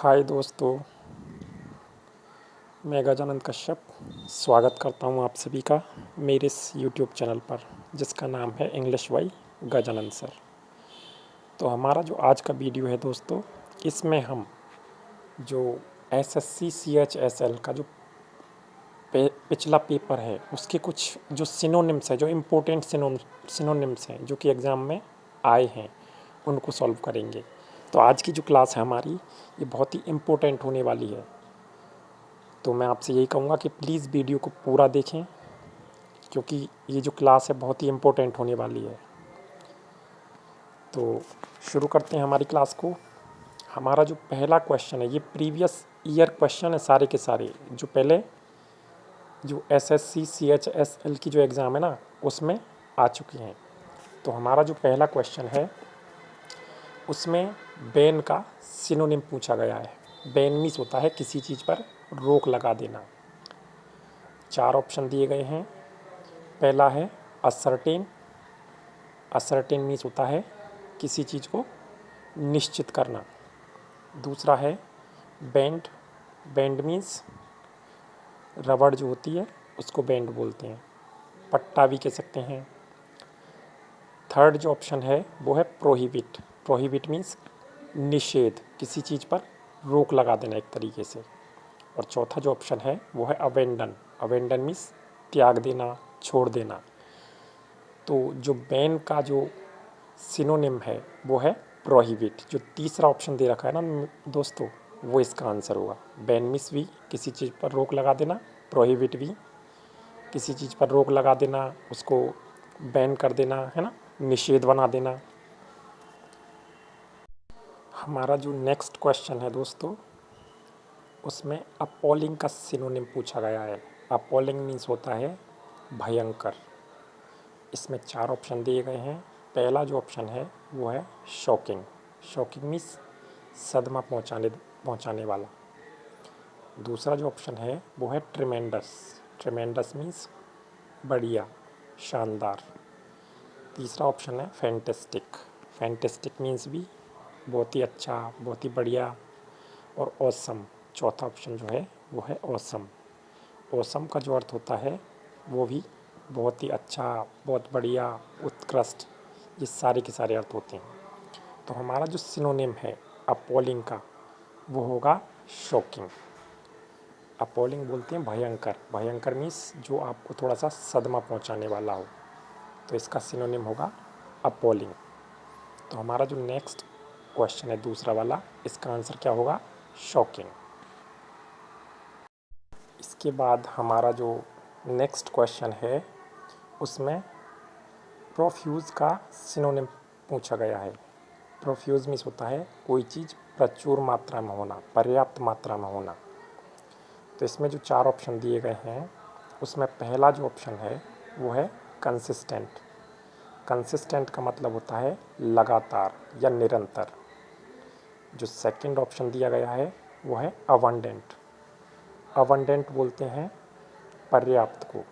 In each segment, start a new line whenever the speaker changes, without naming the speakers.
हाय दोस्तों, मैं गजानंद कश्यप स्वागत करता हूं आप सभी का मेरे इस यूट्यूब चैनल पर जिसका नाम है इंग्लिश बाय गजानंद सर। तो हमारा जो आज का वीडियो है दोस्तों, इसमें हम जो एसएससी सीएचएसएल का जो पिछला पेपर है उसके कुछ जो सिनोनिम्स है, जो इम्पोर्टेंट सिनोनिम्स हैं जो कि एग्ज़ाम में आए हैं, उनको सॉल्व करेंगे। तो आज की जो क्लास है हमारी, ये बहुत ही इम्पोर्टेंट होने वाली है। तो मैं आपसे यही कहूँगा कि प्लीज़ वीडियो को पूरा देखें, क्योंकि ये जो क्लास है बहुत ही इम्पोर्टेंट होने वाली है। तो शुरू करते हैं हमारी क्लास को। हमारा जो पहला क्वेश्चन है, ये प्रीवियस ईयर क्वेश्चन है सारे के सारे, जो पहले जो एसएससी सीएचएसएल की जो एग्ज़ाम है ना, उसमें आ चुकी हैं। तो हमारा जो पहला क्वेश्चन है, उसमें बैन का सिनोनिम पूछा गया है। बैन मीन्स होता है किसी चीज़ पर रोक लगा देना। 4 ऑप्शन दिए गए हैं। पहला है असर्टेन। असर्टेन मीन्स होता है किसी चीज़ को निश्चित करना। दूसरा है बेंड। बेंड मीन्स रबड़ जो होती है उसको बेंड बोलते हैं, पट्टा भी कह सकते हैं। थर्ड जो ऑप्शन है वो है प्रोहिबिट। प्रोहिबिट मीन्स निषेध, किसी चीज़ पर रोक लगा देना एक तरीके से। और चौथा जो ऑप्शन है वो है अवेंडन। अवेंडन मीन्स त्याग देना, छोड़ देना। तो जो बैन का जो सिनोनिम है वो है प्रोहिबिट। जो तीसरा ऑप्शन दे रखा है ना दोस्तों, वो इसका आंसर होगा। बैन मीन्स भी किसी चीज़ पर रोक लगा देना, प्रोहिबिट भी किसी चीज़ पर रोक लगा देना, उसको बैन कर देना, है ना, निषेध बना देना। हमारा जो नेक्स्ट क्वेश्चन है दोस्तों, उसमें अपॉलिंग का सिनोनिम पूछा गया है। अपॉलिंग मीन्स होता है भयंकर। इसमें 4 ऑप्शन दिए गए हैं। पहला जो ऑप्शन है वो है शॉकिंग। शॉकिंग मीन्स सदमा पहुंचाने वाला। दूसरा जो ऑप्शन है वो है ट्रिमेंडस। ट्रिमेंडस मीन्स बढ़िया, शानदार। तीसरा ऑप्शन है फैंटेस्टिक। फैंटेस्टिक मीन्स भी बहुत ही अच्छा, बहुत ही बढ़िया। और ऑसम, चौथा ऑप्शन जो है वो है ऑसम। ऑसम का जो अर्थ होता है वो भी बहुत ही अच्छा, बहुत बढ़िया, उत्कृष्ट, ये सारे के सारे अर्थ होते हैं। तो हमारा जो सिनोनिम है अपॉलिंग का वो होगा शॉकिंग। अपॉलिंग बोलते हैं भयंकर। भयंकर मीन्स जो आपको थोड़ा सा सदमा पहुंचाने वाला हो, तो इसका सिनोनिम होगा अपॉलिंग। तो हमारा जो नेक्स्ट क्वेश्चन है दूसरा वाला, इसका आंसर क्या होगा? शॉकिंग। इसके बाद हमारा जो नेक्स्ट क्वेश्चन है, उसमें प्रोफ्यूज़ का सिनोनिम पूछा गया है। प्रोफ्यूज़ मीन्स होता है कोई चीज़ प्रचुर मात्रा में होना, पर्याप्त मात्रा में होना। तो इसमें जो 4 ऑप्शन दिए गए हैं, उसमें पहला जो ऑप्शन है वो है कंसिस्टेंट। कंसिस्टेंट का मतलब होता है लगातार या निरंतर। जो सेकंड ऑप्शन दिया गया है वो है अबंडेंट। अबंडेंट बोलते हैं पर्याप्त को,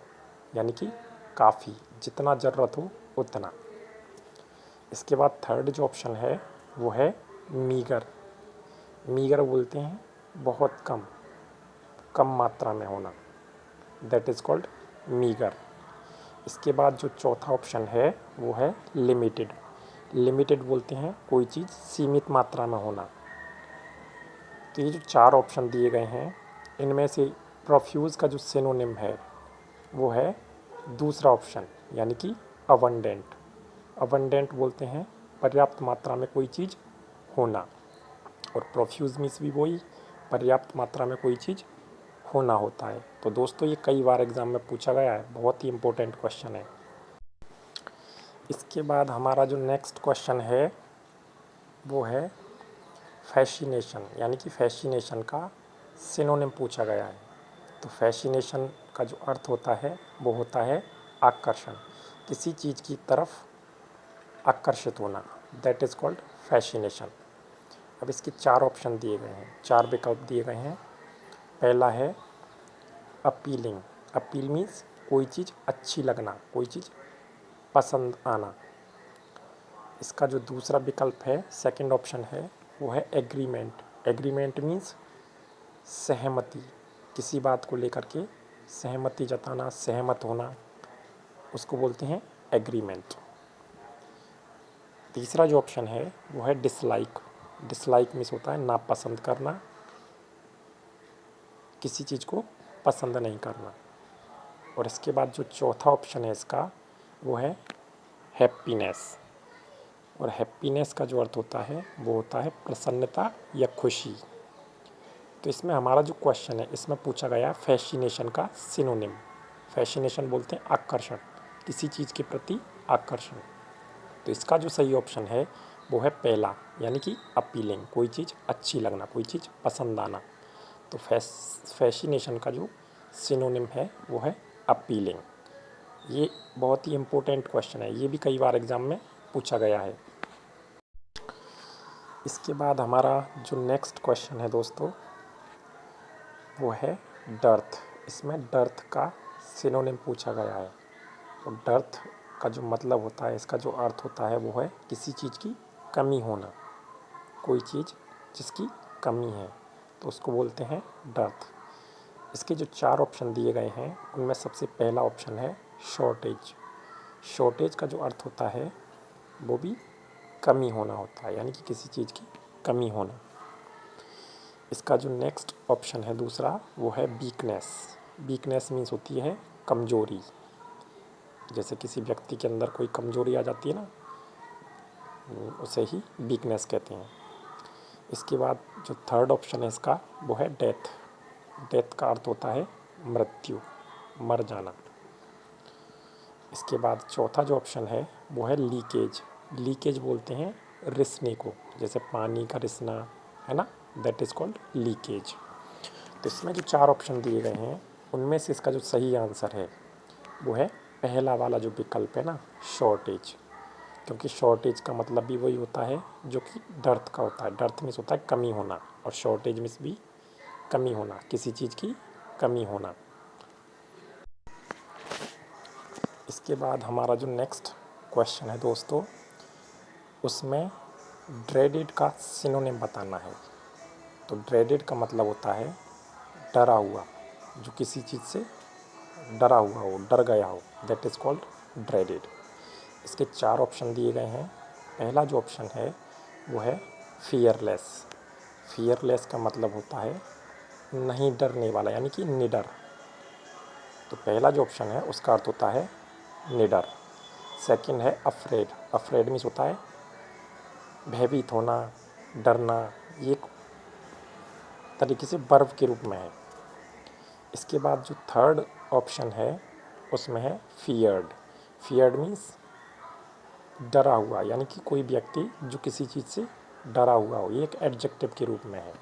यानी कि काफ़ी, जितना ज़रूरत हो उतना। इसके बाद थर्ड जो ऑप्शन है वो है मीगर। मीगर बोलते हैं बहुत कम, कम मात्रा में होना, दैट इज़ कॉल्ड मीगर। इसके बाद जो चौथा ऑप्शन है वो है लिमिटेड। लिमिटेड बोलते हैं कोई चीज़ सीमित मात्रा में होना। तो ये जो 4 ऑप्शन दिए गए हैं, इनमें से प्रोफ्यूज़ का जो सिनोनिम है वो है दूसरा ऑप्शन, यानी कि अबंडेंट। अबंडेंट बोलते हैं पर्याप्त मात्रा में कोई चीज़ होना, और प्रोफ्यूज़ मीन्स भी वही, पर्याप्त मात्रा में कोई चीज़ होना होता है। तो दोस्तों ये कई बार एग्ज़ाम में पूछा गया है, बहुत ही इम्पोर्टेंट क्वेश्चन है। इसके बाद हमारा जो नेक्स्ट क्वेश्चन है वो है फैसिनेशन, यानी कि फैसिनेशन का सिनोनिम पूछा गया है। तो फैसिनेशन का जो अर्थ होता है वो होता है आकर्षण, किसी चीज़ की तरफ आकर्षित होना, दैट इज़ कॉल्ड फैसिनेशन। अब इसके 4 ऑप्शन दिए गए हैं, 4 विकल्प दिए गए हैं। पहला है अपीलिंग। अपील मीन्स कोई चीज़ अच्छी लगना, कोई चीज़ पसंद आना। इसका जो दूसरा विकल्प है, सेकंड ऑप्शन है, वो है एग्रीमेंट। एग्रीमेंट मीन्स सहमति, किसी बात को लेकर के सहमति जताना, सहमत होना, उसको बोलते हैं एग्रीमेंट। तीसरा जो ऑप्शन है वो है डिसलाइक। डिसलाइक मीन्स होता है नापसंद करना, किसी चीज़ को पसंद नहीं करना। और इसके बाद जो चौथा ऑप्शन है इसका वो है हैप्पीनेस। और हैप्पीनेस का जो अर्थ होता है वो होता है प्रसन्नता या खुशी। तो इसमें हमारा जो क्वेश्चन है इसमें पूछा गया फैसिनेशन का सिनोनिम। फैसिनेशन बोलते हैं आकर्षण, किसी चीज़ के प्रति आकर्षण। तो इसका जो सही ऑप्शन है वो है पहला, यानी कि अपीलिंग, कोई चीज़ अच्छी लगना, कोई चीज़ पसंद आना। तो फैसिनेशन का जो सिनोनिम है वो है अपीलिंग। ये बहुत ही इम्पोर्टेंट क्वेश्चन है, ये भी कई बार एग्ज़ाम में पूछा गया है। इसके बाद हमारा जो नेक्स्ट क्वेश्चन है दोस्तों वो है डर्थ। इसमें डर्थ का सिनोनिम पूछा गया है। और डर्थ का जो मतलब होता है, इसका जो अर्थ होता है वो है किसी चीज़ की कमी होना, कोई चीज़ जिसकी कमी है तो उसको बोलते हैं डर्थ। इसके जो 4 ऑप्शन दिए गए हैं उनमें सबसे पहला ऑप्शन है शॉर्टेज। शॉर्टेज का जो अर्थ होता है वो भी कमी होना होता है, यानी कि किसी चीज़ की कमी होना। इसका जो नेक्स्ट ऑप्शन है दूसरा वो है वीकनेस। वीकनेस मीन्स होती है कमजोरी, जैसे किसी व्यक्ति के अंदर कोई कमजोरी आ जाती है ना, उसे ही वीकनेस कहते हैं। इसके बाद जो थर्ड ऑप्शन है इसका वो है डेथ। डेथ का अर्थ होता है मृत्यु, मर जाना। इसके बाद चौथा जो ऑप्शन है वो है लीकेज। लीकेज बोलते हैं रिसने को, जैसे पानी का रिसना है ना, दैट इज़ कॉल्ड लीकेज। तो इसमें जो 4 ऑप्शन दिए गए हैं उनमें से इसका जो सही आंसर है वो है पहला वाला जो विकल्प है ना, शॉर्टेज। क्योंकि शॉर्टेज का मतलब भी वही होता है जो कि डर्थ का होता है। डर्थ मीन्स होता है कमी होना, और शॉर्टेज मीन्स भी कमी होना, किसी चीज़ की कमी होना। इसके बाद हमारा जो नेक्स्ट क्वेश्चन है दोस्तों उसमें ड्रेडेड का सिनोनिम बताना है। तो ड्रेडेड का मतलब होता है डरा हुआ, जो किसी चीज़ से डरा हुआ हो, डर गया हो, दैट इज़ कॉल्ड ड्रेडेड। इसके 4 ऑप्शन दिए गए हैं। पहला जो ऑप्शन है वो है फियरलेस। फियरलेस का मतलब होता है नहीं डरने वाला, यानी कि निडर। तो पहला जो ऑप्शन है उसका अर्थ होता है निडर। सेकंड है अफ्रेड। अफ्रेड मीन्स होता है भयभीत होना, डरना, ये एक तरीके से वर्ब के रूप में है। इसके बाद जो थर्ड ऑप्शन है उसमें है फियर्ड। फियर्ड मीन्स डरा हुआ, यानी कि कोई व्यक्ति जो किसी चीज़ से डरा हुआ हो, ये एक एडजेक्टिव के रूप में है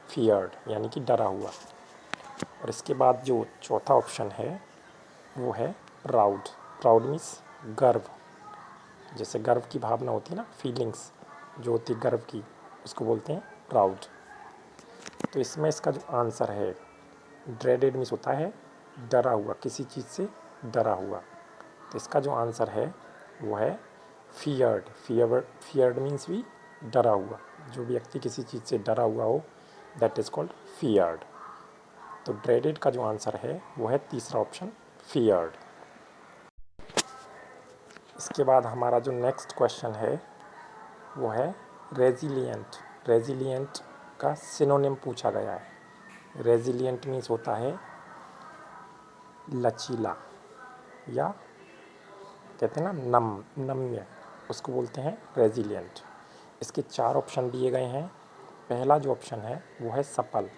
फियर्ड, यानी कि डरा हुआ। और इसके बाद जो चौथा ऑप्शन है वो है प्राउड। प्राउड मीन्स गर्व, जैसे गर्व की भावना होती है ना, फीलिंग्स जो होती है गर्व की, उसको बोलते हैं प्राउड। तो इसमें इसका जो आंसर है ड्रेडेड मीन्स होता है डरा हुआ, किसी चीज़ से डरा हुआ। तो इसका जो आंसर है वो है फियर्ड। फियर्ड मीन्स भी डरा हुआ, जो व्यक्ति किसी चीज़ से डरा हुआ हो दैट इज़ कॉल्ड फियर्ड। तो ड्रेडेड का जो आंसर है वो है तीसरा ऑप्शन फियर्ड। इसके बाद हमारा जो नेक्स्ट क्वेश्चन है वो है रेजिलिएंट। रेजिलिएंट का सिनोनिम पूछा गया है। रेजिलिएंट मीन्स होता है लचीला, या कहते हैं ना नम्य, उसको बोलते हैं रेजिलिएंट। इसके 4 ऑप्शन दिए गए हैं। पहला जो ऑप्शन है वो है सपल।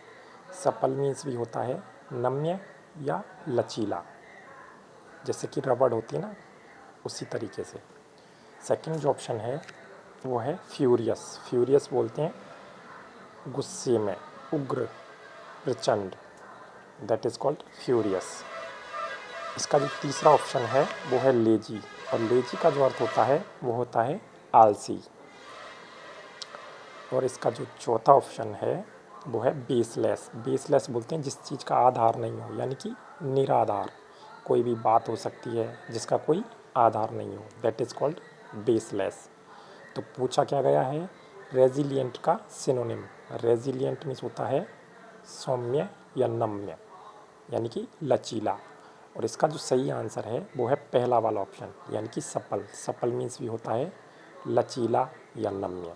सपल मीन्स भी होता है नम्य या लचीला, जैसे कि रबड़ होती है ना, उसी तरीके से। सेकंड जो ऑप्शन है वो है फ्यूरियस। फ्यूरियस बोलते हैं गुस्से में, उग्र, प्रचंड, दैट इज़ कॉल्ड फ्यूरियस। इसका जो तीसरा ऑप्शन है वो है लेजी, और लेजी का जो अर्थ होता है वो होता है आलसी। और इसका जो चौथा ऑप्शन है वो है बेसलेस। बेसलेस बोलते हैं जिस चीज़ का आधार नहीं हो, यानी कि निराधार, कोई भी बात हो सकती है जिसका कोई आधार नहीं हो, दैट इज़ कॉल्ड बेसलेस। तो पूछा क्या गया है रेजिलिएंट का सिनोनिम, रेजिलिएंट मीन्स होता है सौम्य या नम्य, यानी कि लचीला। और इसका जो सही आंसर है वो है पहला वाला ऑप्शन, यानी कि सपल। सपल मीन्स भी होता है लचीला या नम्य।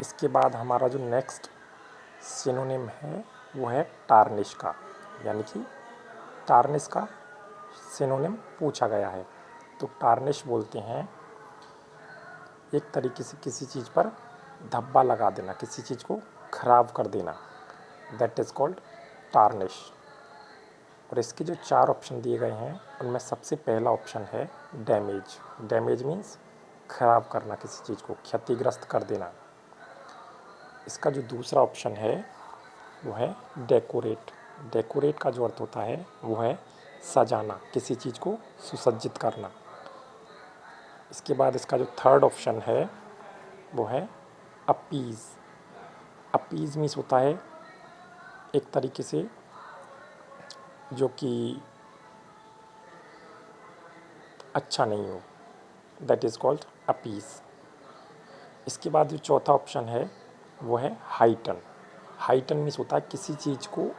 इसके बाद हमारा जो नेक्स्ट सिनोनिम है वो है टार्निश का, यानी कि टार्निश का सिनोनिम पूछा गया है। तो टार्निश बोलते हैं एक तरीके से किसी चीज़ पर धब्बा लगा देना, किसी चीज़ को खराब कर देना, दैट इज़ कॉल्ड टार्निश। और इसके जो 4 ऑप्शन दिए गए हैं उनमें सबसे पहला ऑप्शन है डैमेज। डैमेज मीन्स खराब करना, किसी चीज़ को क्षतिग्रस्त कर देना। इसका जो दूसरा ऑप्शन है वो है डेकोरेट। डेकोरेट का जो अर्थ होता है वो है सजाना, किसी चीज़ को सुसज्जित करना। इसके बाद इसका जो थर्ड ऑप्शन है वो है अपीज़। अपीज़ मीन्स होता है एक तरीके से जो कि अच्छा नहीं हो, दैट इज़ कॉल्ड अपीज़। इसके बाद जो चौथा ऑप्शन है वो है हाइटन। हाइटन मीन्स होता है किसी चीज़ को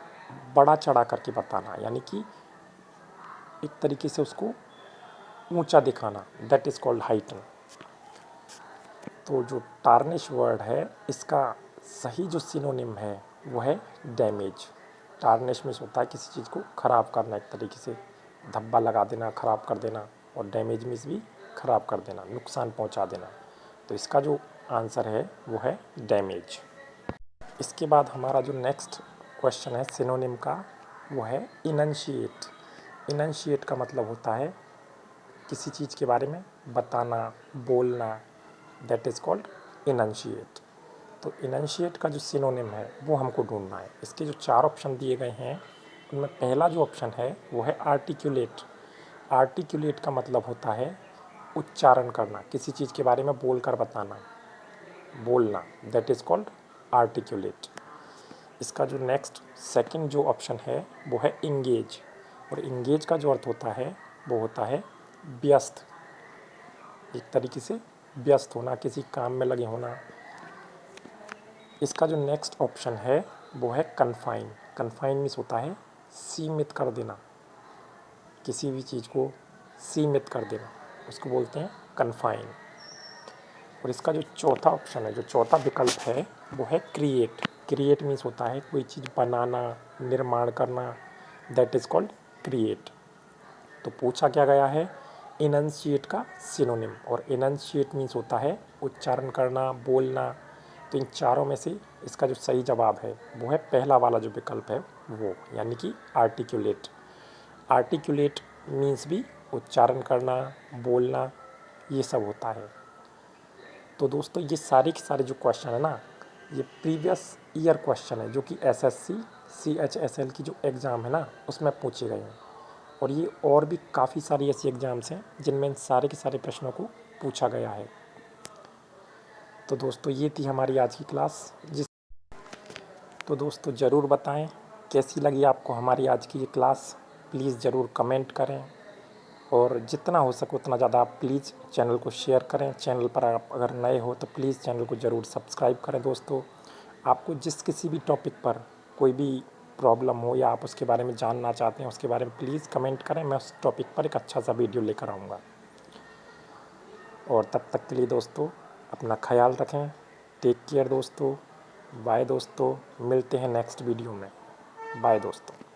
बड़ा चढ़ा करके बताना, यानी कि एक तरीके से उसको ऊंचा दिखाना, दैट इज़ कॉल्ड हाइटन। तो जो टार्निश वर्ड है इसका सही जो सिनोनिम है वो है डैमेज। टार्निश मीन्स होता है किसी चीज़ को ख़राब करना, एक तरीके से धब्बा लगा देना, ख़राब कर देना। और डैमेज मीन्स भी ख़राब कर देना, नुकसान पहुंचा देना। तो इसका जो आंसर है वो है डैमेज। इसके बाद हमारा जो नेक्स्ट क्वेश्चन है सिनोनिम का वो है इनंशिएट। इनंशिएट का मतलब होता है किसी चीज़ के बारे में बताना, बोलना, दैट इज़ कॉल्ड इनंशिएट। तो इनंशिएट का जो सिनोनिम है वो हमको ढूंढना है। इसके जो 4 ऑप्शन दिए गए हैं उनमें पहला जो ऑप्शन है वो है आर्टिकुलेट। आर्टिकुलेट का मतलब होता है उच्चारण करना, किसी चीज़ के बारे में बोल कर बताना, बोलना, दैट इज़ कॉल्ड आर्टिकुलेट। इसका जो नेक्स्ट सेकंड जो ऑप्शन है वो है इंगेज। और इंगेज का जो अर्थ होता है वो होता है व्यस्त, एक तरीके से व्यस्त होना, किसी काम में लगे होना। इसका जो नेक्स्ट ऑप्शन है वो है कन्फाइन। कन्फाइन मीन्स होता है सीमित कर देना, किसी भी चीज़ को सीमित कर देना, उसको बोलते हैं कन्फाइन। और इसका जो चौथा ऑप्शन है, जो चौथा विकल्प है वो है क्रिएट। क्रिएट मीन्स होता है कोई चीज़ बनाना, निर्माण करना, दैट इज़ कॉल्ड क्रिएट। तो पूछा क्या गया है इनंशिएट का सिनोनिम, और इनंशिएट मीन्स होता है उच्चारण करना, बोलना। तो इन चारों में से इसका जो सही जवाब है वो है पहला वाला जो विकल्प है वो, यानी कि आर्टिकुलेट। आर्टिकुलेट मीन्स भी उच्चारण करना, बोलना, ये सब होता है। तो दोस्तों ये सारे के सारे जो क्वेश्चन है ना, ये प्रीवियस ईयर क्वेश्चन है जो कि एसएससी CHSL की जो एग्ज़ाम है ना उसमें पूछे गए हैं। और ये और भी काफ़ी सारी ऐसी एग्ज़ाम्स हैं जिनमें इन सारे के सारे प्रश्नों को पूछा गया है। तो दोस्तों ये थी हमारी आज की क्लास। तो दोस्तों ज़रूर बताएं कैसी लगी आपको हमारी आज की ये क्लास। प्लीज़ ज़रूर कमेंट करें, और जितना हो सके उतना ज़्यादा आप प्लीज़ चैनल को शेयर करें। चैनल पर आप अगर नए हो तो प्लीज़ चैनल को ज़रूर सब्सक्राइब करें। दोस्तों आपको जिस किसी भी टॉपिक पर कोई भी प्रॉब्लम हो या आप उसके बारे में जानना चाहते हैं उसके बारे में प्लीज़ कमेंट करें, मैं उस टॉपिक पर एक अच्छा सा वीडियो लेकर आऊँगा। और तब तक के लिए दोस्तों अपना ख्याल रखें। टेक केयर दोस्तों, बाय दोस्तों, मिलते हैं नेक्स्ट वीडियो में। बाय दोस्तों।